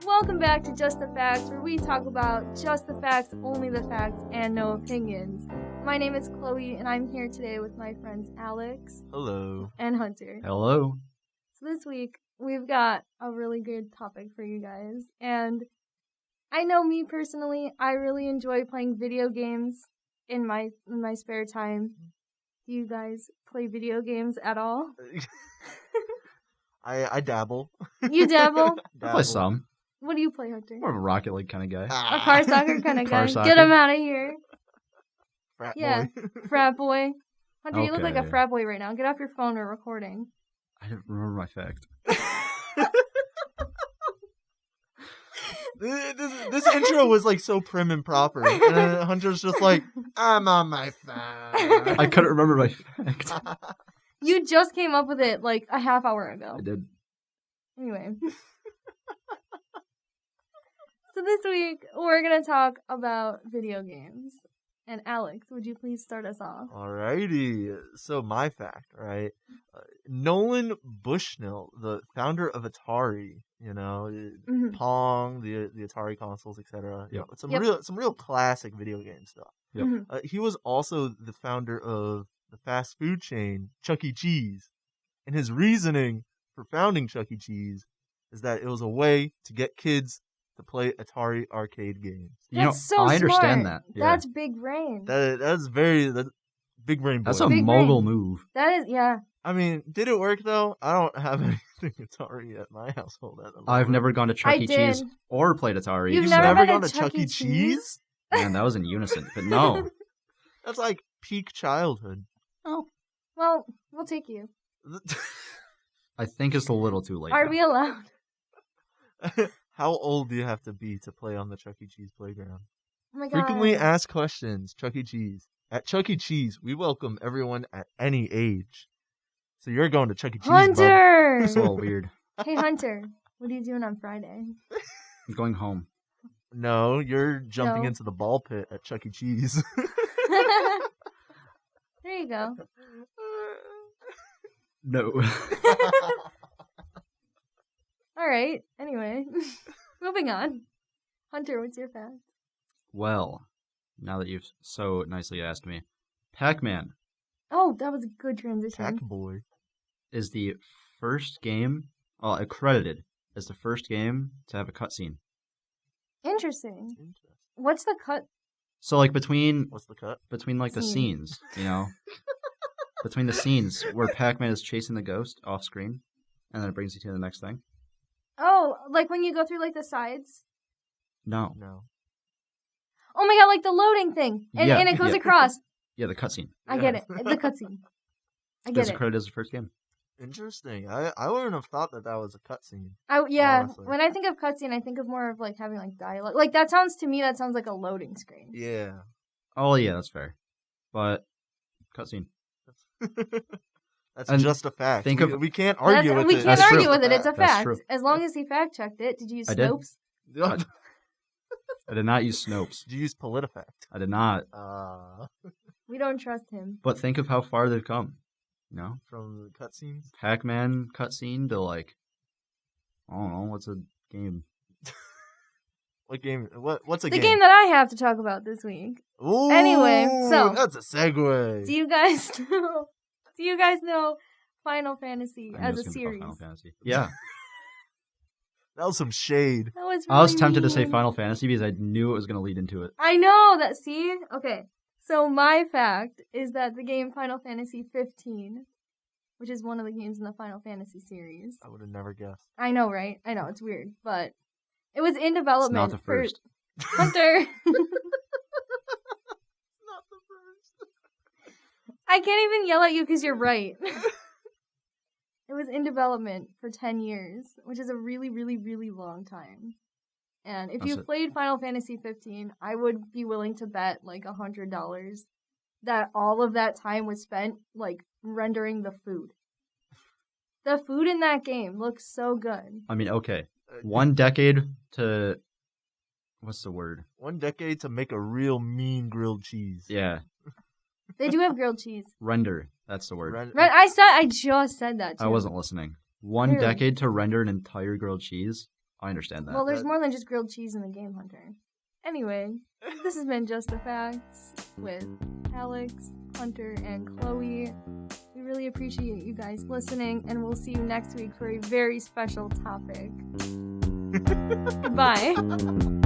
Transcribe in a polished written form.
Welcome back to Just the Facts, where we talk about just the facts, only the facts, and no opinions. My name is Chloe, and I'm here today with my friends Alex. Hello. And Hunter. Hello. So this week, we've got a really good topic for you guys. And I know me personally, I really enjoy playing video games in my spare time. Do you guys play video games at all? I dabble. You dabble? I play some. What do you play, Hunter? More of a Rocket League kind of guy. A car soccer kind of guy. Soccer. Get him out of here. Frat Yeah. boy. Frat boy. Hunter, you look like a Okay. frat boy right now. Get off your phone, we're recording. I don't remember my fact. This intro was like so prim and proper. And then Hunter's just like, I'm on my phone. I couldn't remember my fact. You just came up with it like a half hour ago. I did. Anyway. So this week, we're going to talk about video games. And Alex, would you please start us off? Alrighty. So my fact, right? Nolan Bushnell, the founder of Atari, Pong, the Atari consoles, etc. Yep. Some real classic video game stuff. Yep. Mhm. He was also the founder of the fast food chain Chuck E. Cheese, and his reasoning for founding Chuck E. Cheese is that it was a way to get kids to play Atari arcade games. That's so I understand smart. that. Yeah. That's big brain. That's big brain boy. That's a Big mogul brain. move. That is, yeah. I mean, did it work though? I don't have anything Atari at my household at the moment. I've never gone to Chuck I E. Cheese did. or played Atari. You've You've never never been gone to to Chuck E. Cheese? Man, that was in unison. But no. That's like peak childhood. Oh. Well, we'll take you. I think it's a little too late. Are now. we allowed? How old do you have to be to play on the Chuck E. Cheese playground? Oh my god. Frequently asked questions, Chuck E. Cheese. At Chuck E. Cheese, we welcome everyone at any age. So you're going to Chuck E. Cheese, bud. Hunter! It's a little weird. Hey, Hunter. What are you doing on Friday? I'm going home. No, you're jumping No. into the ball pit at Chuck E. Cheese. There you go. No. All right. Anyway, moving on. Hunter, what's your fact? Well, now that you've so nicely asked me, Pac-Man Oh, that was a good transition. Pack boy. is the first game, accredited as the first game to have a cutscene. Interesting. Interesting. What's the cut? So, like, between What's the cut? like the Scene. scenes, between the scenes where Pac-Man is chasing the ghost off screen, and then it brings you to the next thing. Oh, like when you go through like the sides? No. No. Oh my god, like the loading thing. And, Yeah, and it goes yeah. across. Yeah, the cutscene. I get it. The cutscene. I It's get it. accredited as the first game. Interesting. I wouldn't have thought that was a cutscene. Yeah, honestly. when I think of cutscene, I think of more of like having like dialogue. Like that sounds like a loading screen. Yeah. Oh, yeah, that's fair. But, cutscene. That's And just a fact. think we, of- we can't argue with we it. can't That's argue true. with it. It's a That's fact. true. As long as he fact checked it. Did you use I did. Snopes? Did I did not use Snopes. you use PolitiFact? I did not. We don't trust him. But think of how far they've come. From the cutscenes? Pac-Man cutscene to, like, I don't know, what's a game? What game? What's a The game? game that I have to talk about this week. Ooh, Anyway, so- that's a segue. Do you guys know? Do you guys know Final Fantasy I knew it as was a gonna be called series? Final Fantasy. Yeah. That was some shade. That was I was really tempted to say mean. Final Fantasy because I knew it was going to lead into it. I know that. See, okay. So my fact is that the game Final Fantasy 15, which is one of the games in the Final Fantasy series. I would have never guessed. I know, right? I know it's weird, but it was in It's development. not the first. For Hunter. Not the first. I can't even yell at you because you're right. It was in development for 10 years, which is a really, really, really long time. And if That's you've it. played Final Fantasy 15, I would be willing to bet like $100 that all of that time was spent like rendering the food. The food in that game looks so good. I mean, okay. 1 decade to... What's the word? 1 decade to make a real mean grilled cheese. Yeah. They do have grilled cheese. Render. That's the word. I just said that too. I wasn't listening. One Really? decade to render an entire grilled cheese? I understand that. Well, there's more than just grilled cheese in the Game Hunter. Anyway, this has been Just the Facts with Alex, Hunter, and Chloe. We really appreciate you guys listening, and we'll see you next week for a very special topic. Goodbye.